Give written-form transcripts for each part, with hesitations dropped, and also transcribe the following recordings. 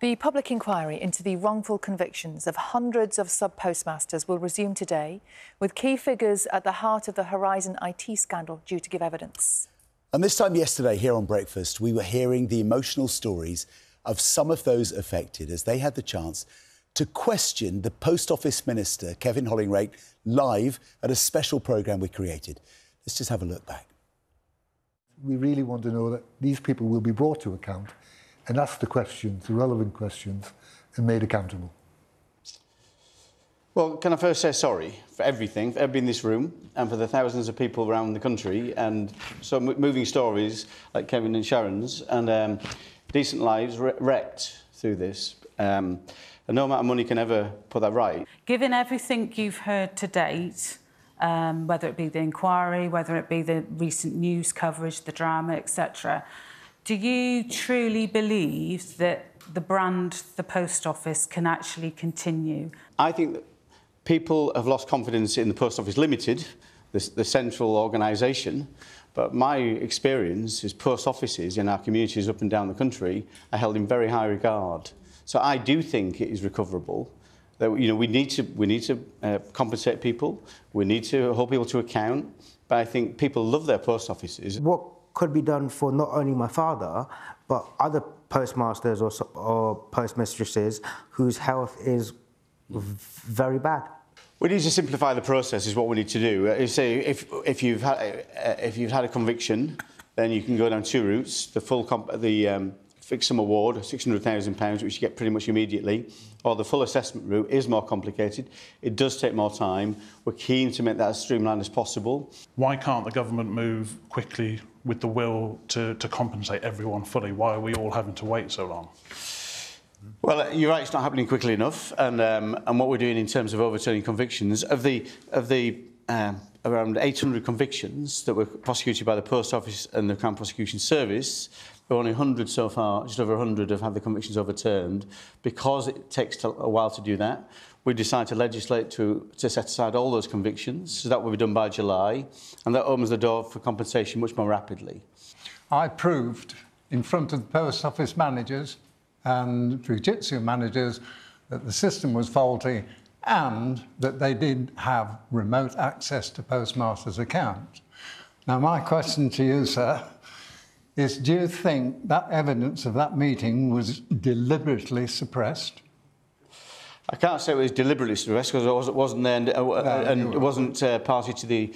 The public inquiry into the wrongful convictions of hundreds of sub-postmasters will resume today, with key figures at the heart of the Horizon IT scandal due to give evidence. And this time yesterday, here on Breakfast, we were hearing the emotional stories of some of those affected as they had the chance to question the Post Office Minister, Kevin Hollingrake, live at a special programme we created. Let's just have a look back. We really want to know that these people will be brought to account and asked the questions, the relevant questions, and made accountable. Well, can I first say sorry for everything, for everybody in this room, and for the thousands of people around the country, and some moving stories like Kevin and Sharon's, and decent lives wrecked through this. And no amount of money can ever put that right. Given everything you've heard to date, whether it be the inquiry, whether it be the recent news coverage, the drama, etc., do you truly believe that the brand, the Post Office, can actually continue? I think that people have lost confidence in the Post Office Limited, the central organisation, but my experience is post offices in our communities up and down the country are held in very high regard. So I do think it is recoverable. That, you know, we need to compensate people. We need to hold people to account. But I think people love their post offices. What could be done for not only my father, but other postmasters or postmistresses whose health is very bad? We need to simplify the process. Is what we need to do. Say if you've had a conviction, then you can go down two routes: the fixed sum award, £600,000, which you get pretty much immediately, or the full assessment route is more complicated. It does take more time. We're keen to make that as streamlined as possible. Why can't the government move quickly with the will to compensate everyone fully? Why are we all having to wait so long? Well, you're right, it's not happening quickly enough. And what we're doing in terms of overturning convictions, of the around 800 convictions that were prosecuted by the Post Office and the Crown Prosecution Service, there are only 100 so far, just over 100 have had the convictions overturned. Because it takes a while to do that, we decided to legislate to set aside all those convictions, so that will be done by July, and that opens the door for compensation much more rapidly. I proved in front of the Post Office managers and Fujitsu managers that the system was faulty and that they did have remote access to postmasters' accounts. Now, my question to you, sir, is do you think that evidence of that meeting was deliberately suppressed? I can't say it was deliberately suppressed because it wasn't there and it wasn't party to the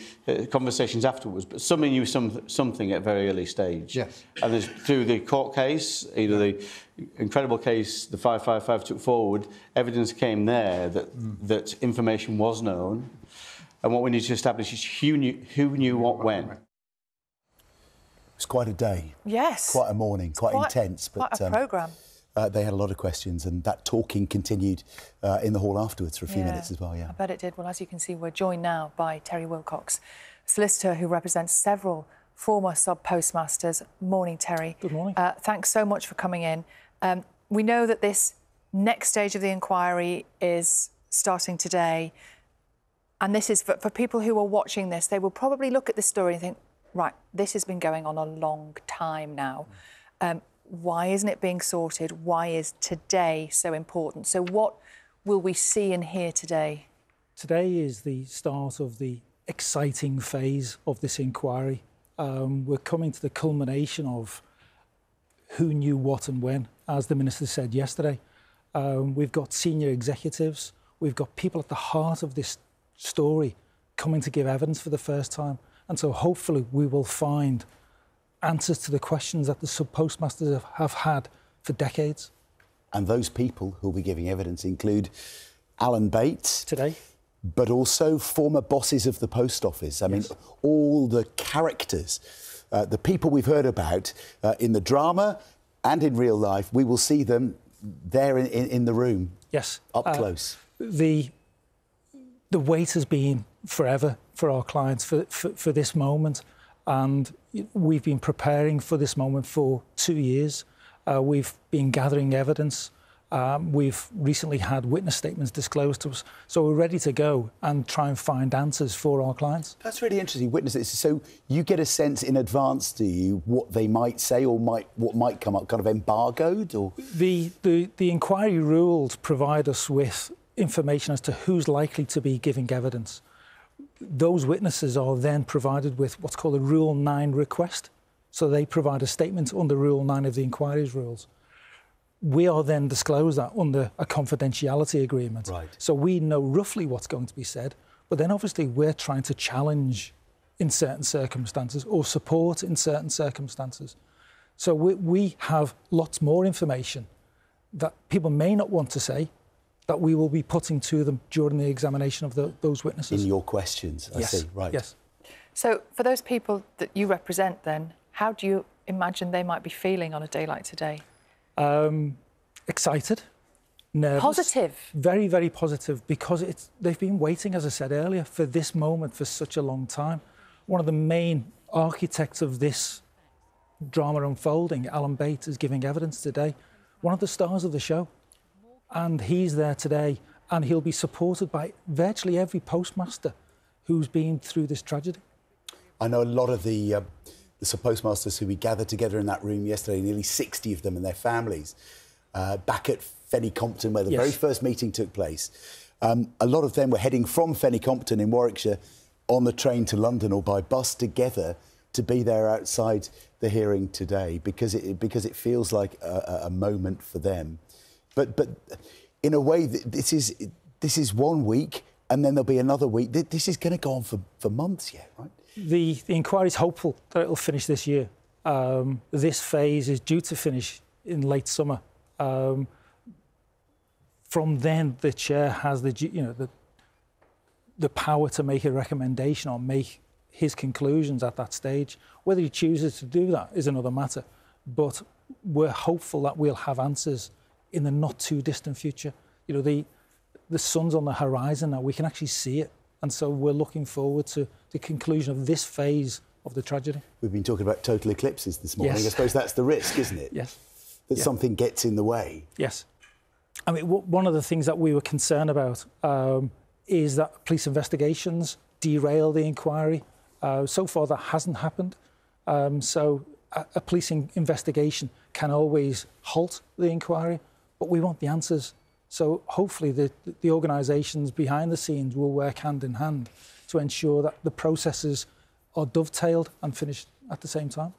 conversations afterwards, but somebody knew something at a very early stage. Yes. And there's, through the court case, either the incredible case the 555 took forward, evidence came there that information was known, and what we need to establish is who knew what when. It was quite a day. Yes. Quite a morning, quite intense. But quite a programme. They had a lot of questions, and that talking continued in the hall afterwards for a few minutes as well, yeah. I bet it did. Well, as you can see, we're joined now by Terry Wilcox, solicitor who represents several former sub-postmasters. Morning, Terry. Good morning. Thanks so much for coming in. We know that this next stage of the inquiry is starting today, and this is, for people who are watching this, they will probably look at this story and think, right, this has been going on a long time now. Why isn't it being sorted? Why is today so important? So what will we see and hear today? Today is the start of the exciting phase of this inquiry. We're coming to the culmination of who knew what and when, as the Minister said yesterday. We've got senior executives, we've got people at the heart of this story coming to give evidence for the first time. And so hopefully we will find answers to the questions that the sub-postmasters have had for decades. And those people who will be giving evidence include Alan Bates. Today. But also former bosses of the Post Office. I mean, all the characters, the people we've heard about in the drama and in real life, we will see them there in the room. Yes. Up close. The wait has been forever for our clients for this moment. And we've been preparing for this moment for 2 years. We've been gathering evidence. We've recently had witness statements disclosed to us, so we're ready to go and try and find answers for our clients. That's really interesting, witnesses. So you get a sense in advance, do you, what they might say or what might come up, kind of embargoed? Or The inquiry rules provide us with information as to who's likely to be giving evidence. Those witnesses are then provided with what's called a Rule 9 request. So they provide a statement under Rule 9 of the inquiry's rules. We are then disclosed that under a confidentiality agreement. Right. So we know roughly what's going to be said, but then obviously we're trying to challenge in certain circumstances or support in certain circumstances. So we have lots more information that people may not want to say that we will be putting to them during the examination of those witnesses. in your questions, I see, right. Yes. So for those people that you represent then, how do you imagine they might be feeling on a day like today? Excited, nervous. Positive. Very, very positive, because they've been waiting, as I said earlier, for this moment for such a long time. One of the main architects of this drama unfolding, Alan Bates, is giving evidence today. One of the stars of the show. And he's there today, and he'll be supported by virtually every postmaster who's been through this tragedy. I know a lot of the postmasters who we gathered together in that room yesterday, nearly 60 of them and their families, back at Fenny Compton, where the very first meeting took place. A lot of them were heading from Fenny Compton in Warwickshire on the train to London or by bus together to be there outside the hearing today, because it feels like a moment for them. But in a way, this is 1 week, and then there'll be another week. This is going to go on for months yet, right? The inquiry is hopeful that it'll finish this year. This phase is due to finish in late summer. From then, the chair has the power to make a recommendation or make his conclusions at that stage. Whether he chooses to do that is another matter. But we're hopeful that we'll have answers in the not too distant future. You know, the sun's on the horizon now. We can actually see it. And so we're looking forward to the conclusion of this phase of the tragedy. We've been talking about total eclipses this morning. Yes. I suppose that's the risk, isn't it? Yes. That something gets in the way. Yes. I mean, one of the things that we were concerned about is that police investigations derail the inquiry. So far, that hasn't happened. So a police investigation can always halt the inquiry, but we want the answers. So hopefully the organisations behind the scenes will work hand in hand to ensure that the processes are dovetailed and finished at the same time.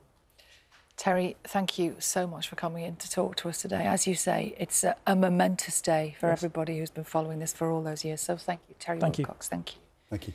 Terry, thank you so much for coming in to talk to us today. As you say, it's a momentous day for everybody who's been following this for all those years. So thank you, Terry Wilcox. Thank you. Thank you.